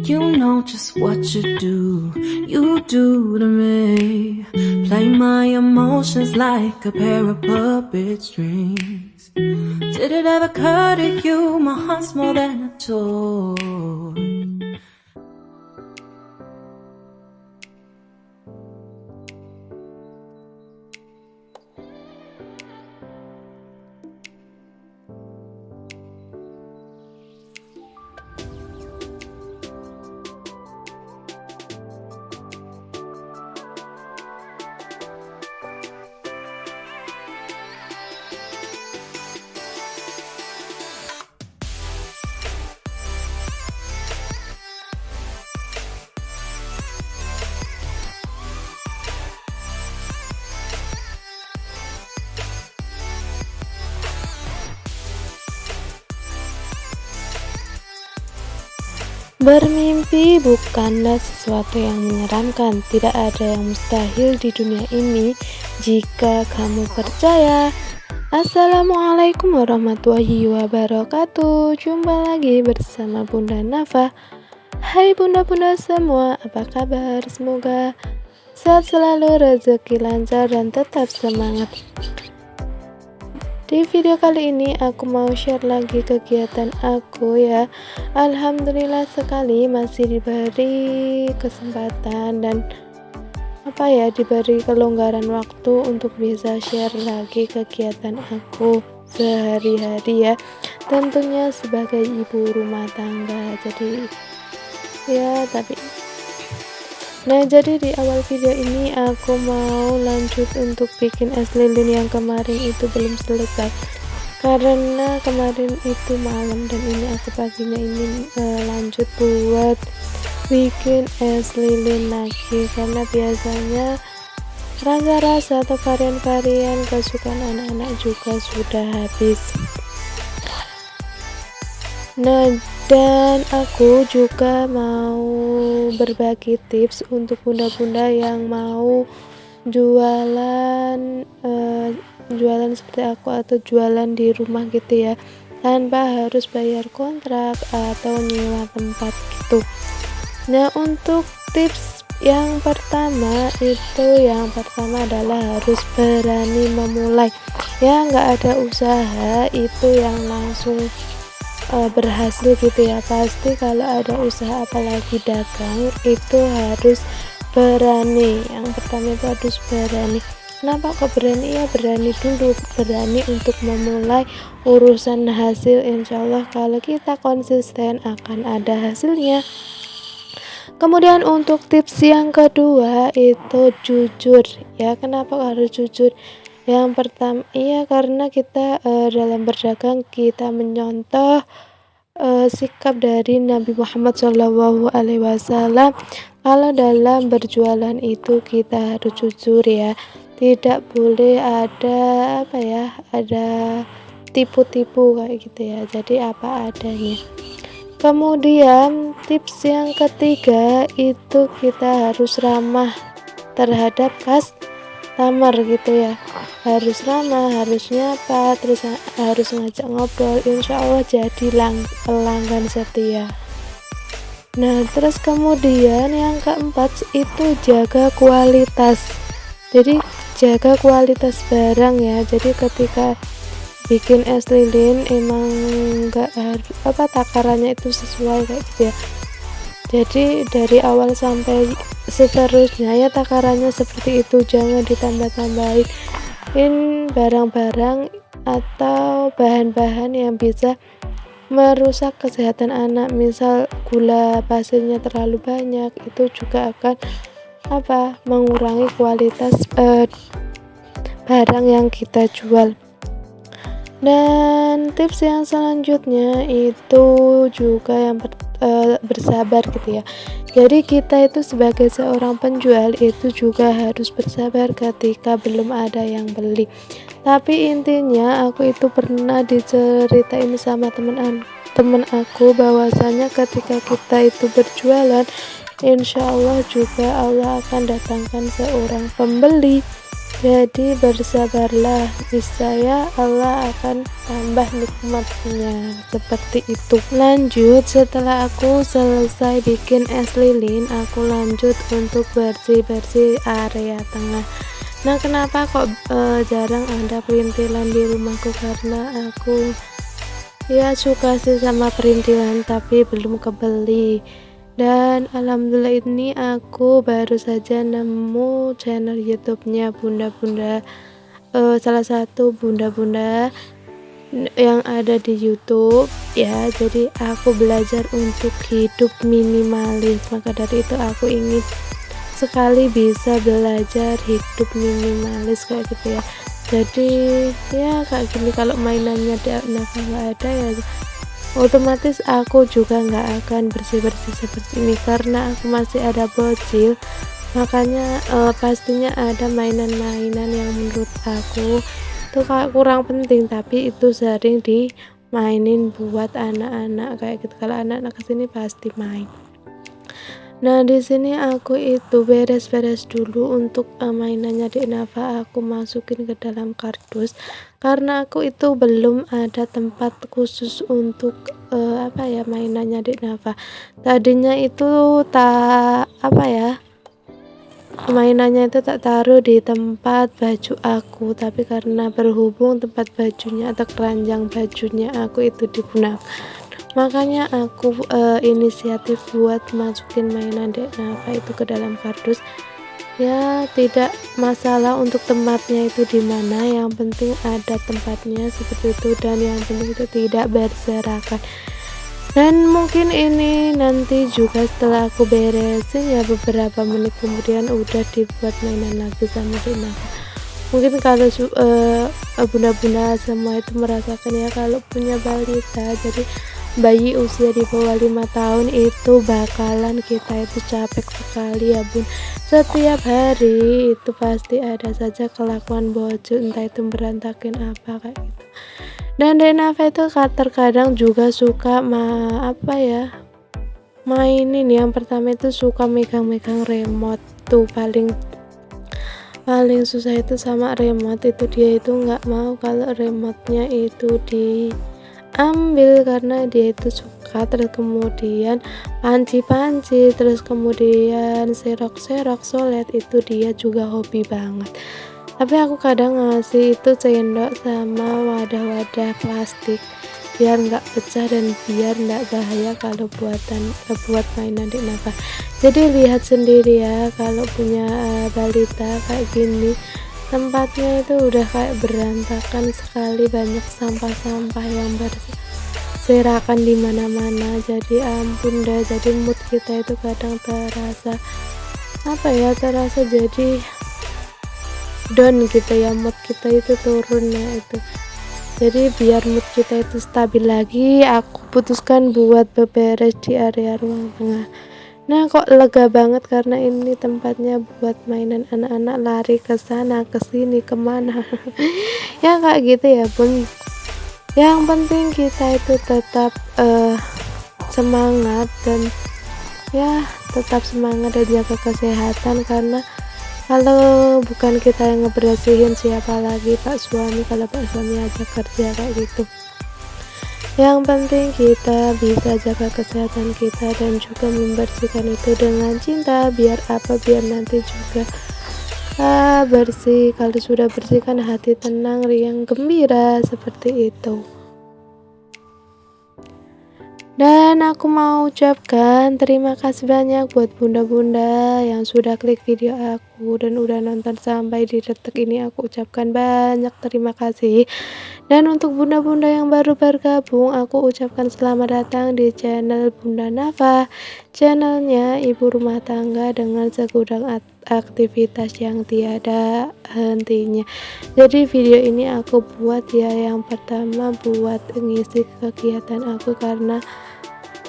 You know just what you do to me. Play my emotions like a pair of puppet strings. Did it ever occur to you my heart's more than a toy? Bermimpi bukanlah sesuatu yang menyeramkan. Tidak ada yang mustahil di dunia ini jika kamu percaya. Assalamualaikum warahmatullahi wabarakatuh. Jumpa lagi bersama Bunda Nafa. Hai bunda-bunda semua, apa kabar? Semoga sehat selalu, rezeki lancar, dan tetap semangat. Di video kali ini aku mau share lagi kegiatan aku ya. Alhamdulillah sekali masih diberi kesempatan dan diberi kelonggaran waktu untuk bisa share lagi kegiatan aku sehari-hari ya. Tentunya sebagai ibu rumah tangga. Jadi di awal video ini aku mau lanjut untuk bikin es lilin yang kemarin itu belum selesai karena kemarin itu malam, dan ini aku paginya ini lanjut buat bikin es lilin lagi karena biasanya rasa-rasa atau varian-varian kesukaan anak-anak juga sudah habis. Dan aku juga mau berbagi tips untuk bunda-bunda yang mau jualan seperti aku atau jualan di rumah gitu ya, tanpa harus bayar kontrak atau nyewa tempat gitu. Nah, untuk tips yang pertama adalah harus berani memulai ya. Nggak ada usaha itu yang langsung berhasil gitu ya. Pasti kalau ada usaha apalagi dagang itu harus berani. Yang pertama itu harus berani. Kenapa kok berani? Ya berani dulu, berani untuk memulai urusan hasil. Insya Allah kalau kita konsisten akan ada hasilnya. Kemudian untuk tips yang kedua itu jujur ya. Kenapa harus jujur? Yang pertama, karena kita dalam berdagang kita menyontoh sikap dari Nabi Muhammad SAW. Kalau dalam berjualan itu kita harus jujur ya. Tidak boleh ada tipu-tipu kayak gitu ya. Jadi apa adanya. Kemudian tips yang ketiga itu kita harus ramah terhadap customer gitu ya. Harus ramah, harus nyapa, terus harus ngajak ngobrol. Insya Allah jadi pelanggan setia. Nah, terus kemudian yang keempat itu jaga kualitas. Jadi jaga kualitas barang ya. Jadi ketika bikin es lilin emang enggak takarannya itu sesuai kayak gitu ya. Jadi dari awal sampai seterusnya ya takarannya seperti itu, jangan ditambah-tambahin barang-barang atau bahan-bahan yang bisa merusak kesehatan anak. Misal gula pasirnya terlalu banyak, itu juga akan mengurangi kualitas barang yang kita jual. Dan tips yang selanjutnya itu juga yang bersabar gitu ya. Jadi kita itu sebagai seorang penjual itu juga harus bersabar ketika belum ada yang beli. Tapi intinya aku itu pernah diceritain sama temen aku bahwasanya ketika kita itu berjualan, insya Allah juga Allah akan datangkan seorang pembeli. Jadi bersabarlah, niscaya Allah akan tambah nikmatnya. Seperti itu. Lanjut, setelah aku selesai bikin es lilin, aku lanjut untuk bersih-bersih area tengah. Nah, kenapa kok jarang ada perintilan di rumahku? Karena aku ya suka sih sama perintilan tapi belum kebeli. Dan alhamdulillah ini aku baru saja nemu channel YouTube-nya bunda-bunda, salah satu bunda-bunda yang ada di YouTube ya. Jadi aku belajar untuk hidup minimalis, maka dari itu aku ingin sekali bisa belajar hidup minimalis kayak gitu ya. Jadi ya kayak gini, kalau mainannya nggak ada ya otomatis aku juga nggak akan bersih-bersih seperti ini, karena aku masih ada bocil. Makanya pastinya ada mainan-mainan yang menurut aku itu kayak kurang penting, tapi itu sering dimainin buat anak-anak kayak gitu. Kalau anak-anak kesini pasti main. Nah, di sini aku itu beres-beres dulu untuk mainannya di Nafa, aku masukin ke dalam kardus karena aku itu belum ada tempat khusus untuk mainannya di Nafa. Tadinya itu mainannya itu tak taruh di tempat baju aku, tapi karena berhubung tempat bajunya atau keranjang bajunya aku itu digunakan, makanya aku inisiatif buat masukin mainan Dek Nafa itu ke dalam kardus. Ya tidak masalah untuk tempatnya itu di mana, yang penting ada tempatnya seperti itu, dan yang penting itu tidak berserakan. Dan mungkin ini nanti juga setelah aku beresin ya, beberapa menit kemudian udah dibuat mainan lagi sama Dek Nafa. Mungkin kalau bunda-bunda semua itu merasakan ya, kalau punya balita, jadi bayi usia di bawah 5 tahun itu bakalan kita itu capek sekali ya bun. Setiap hari itu pasti ada saja kelakuan bocil, entah itu berantakin apa kayak gitu. Dan Denava itu terkadang juga suka mainin. Yang pertama itu suka megang-megang remote tuh, paling susah itu sama remote itu. Dia itu nggak mau kalau remote-nya itu diambil karena dia itu suka. Terus kemudian panci-panci, terus kemudian serok-serok solet, itu dia juga hobi banget. Tapi aku kadang ngasih itu sendok sama wadah-wadah plastik biar nggak pecah dan biar nggak bahaya kalau buat mainan di Nafa. Jadi lihat sendiri ya, kalau punya balita kayak gini, tempatnya itu udah kayak berantakan sekali, banyak sampah-sampah yang berserakan di mana-mana. Jadi ampun dah, jadi mood kita itu kadang terasa jadi down gitu ya, mood kita itu turun ya itu. Jadi biar mood kita itu stabil lagi, aku putuskan buat beberes di area ruang tengah. Nah, kok lega banget karena ini tempatnya buat mainan anak-anak, lari ke sana ke sini kemana ya kayak gitu ya bun. Yang penting kita itu tetap semangat dan jaga kesehatan, karena kalau bukan kita yang ngebersihin siapa lagi, Pak suami. Kalau Pak suami aja kerja kayak gitu. Yang penting kita bisa jaga kesehatan kita dan juga membersihkan itu dengan cinta. Biar nanti juga bersih. Kalau sudah bersih kan hati tenang, riang, gembira, seperti itu. Dan aku mau ucapkan terima kasih banyak buat bunda-bunda yang sudah klik video aku dan udah nonton sampai di detik ini. Aku ucapkan banyak terima kasih. Dan untuk bunda-bunda yang baru bergabung, aku ucapkan selamat datang di channel Bunda Nafa, channelnya ibu rumah tangga dengan segudang aktivitas yang tiada hentinya. Jadi video ini aku buat ya, yang pertama buat ngisi kegiatan aku karena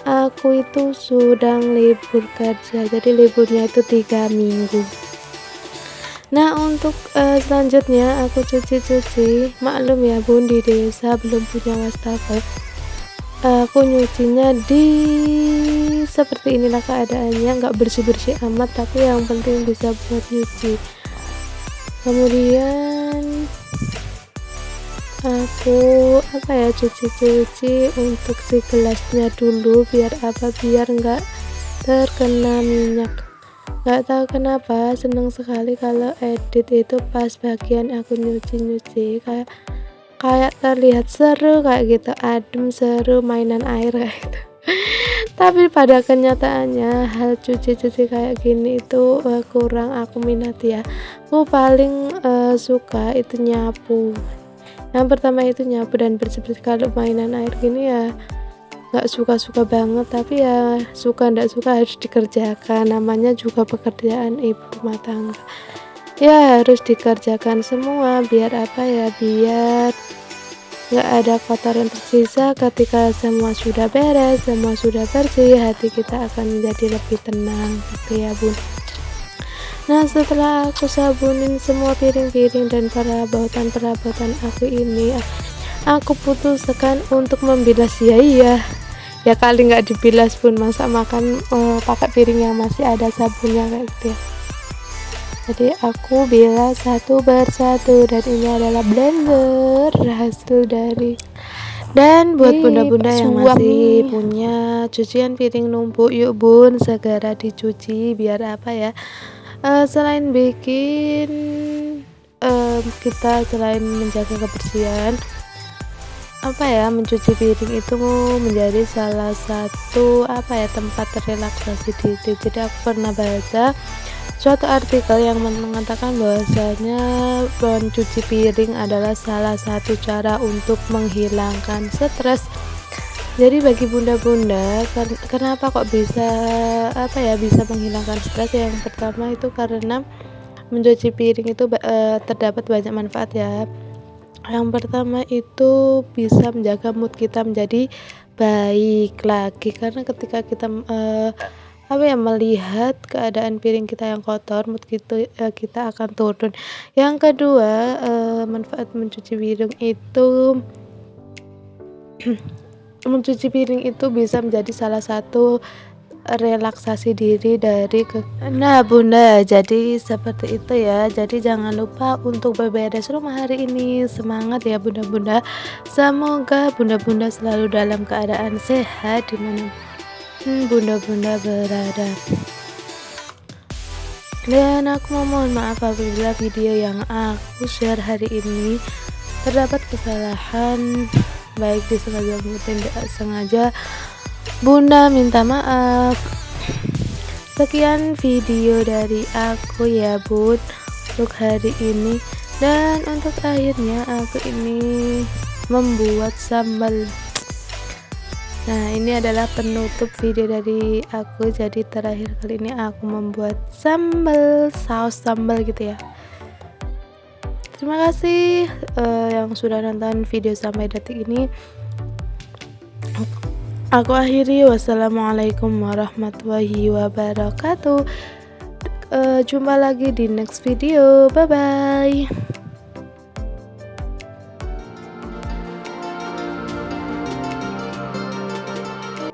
aku itu sedang libur kerja, jadi liburnya itu 3 minggu. Nah, untuk selanjutnya aku cuci. Maklum ya bun, di desa belum punya wastafel. Aku nyucinya seperti inilah keadaannya, nggak bersih-bersih amat, tapi yang penting bisa buat nyuci. Kemudian aku cuci-cuci untuk si gelasnya dulu, biar nggak terkena minyak. Nggak tahu kenapa seneng sekali kalau edit itu pas bagian aku nyuci kayak terlihat seru kayak gitu, adem, seru, mainan air kayak gitu. Tapi pada kenyataannya hal cuci-cuci kayak gini itu kurang aku minati ya. Aku paling suka itu nyapu. Yang pertama itu nyapu dan bersih-bersih. Kalau mainan air gini ya nggak suka-suka banget, tapi ya suka nggak suka harus dikerjakan, namanya juga pekerjaan ibu rumah tangga ya, harus dikerjakan semua. Biar biar nggak ada kotoran tersisa. Ketika semua sudah beres, semua sudah bersih, hati kita akan menjadi lebih tenang gitu ya bun. Nah, setelah aku sabunin semua piring-piring dan perabotan aku ini, aku putuskan untuk membilas. Ya kali nggak dibilas pun, masa makan pakai piring yang masih ada sabunnya kayak gitu ya. Jadi aku bilas satu persatu, dan ini adalah blender hasil dari. Dan buat bunda-bunda yang masih punya cucian piring numpuk, yuk bun segera dicuci. Biar selain bikin kita selain menjaga kebersihan, mencuci piring itu menjadi salah satu tempat relaksasi diri. Jadi aku pernah baca suatu artikel yang mengatakan bahwasanya mencuci piring adalah salah satu cara untuk menghilangkan stres. Jadi bagi bunda-bunda, kenapa kok bisa bisa menghilangkan stres? Yang pertama itu karena mencuci piring itu terdapat banyak manfaat ya. Yang pertama itu bisa menjaga mood kita menjadi baik lagi, karena ketika kita melihat keadaan piring kita yang kotor, mood kita akan turun. Yang kedua, manfaat mencuci piring itu mencuci piring itu bisa menjadi salah satu relaksasi diri dari Nah bunda, jadi seperti itu ya. Jadi jangan lupa untuk beberes rumah hari ini. Semangat ya bunda-bunda, semoga bunda-bunda selalu dalam keadaan sehat dimanapun bunda-bunda berada. Dan aku mohon maaf apabila video yang aku share hari ini terdapat kesalahan, baik disengaja maupun tidak sengaja. Bunda minta maaf. Sekian video dari aku ya bun untuk hari ini. Dan untuk akhirnya aku ini membuat sambal. Nah, ini adalah penutup video dari aku. Jadi terakhir kali ini aku membuat saus sambal gitu ya. Terima kasih yang sudah nonton video sampai detik ini. Aku akhiri, wassalamualaikum warahmatullahi wabarakatuh. Jumpa lagi di next video. Bye bye.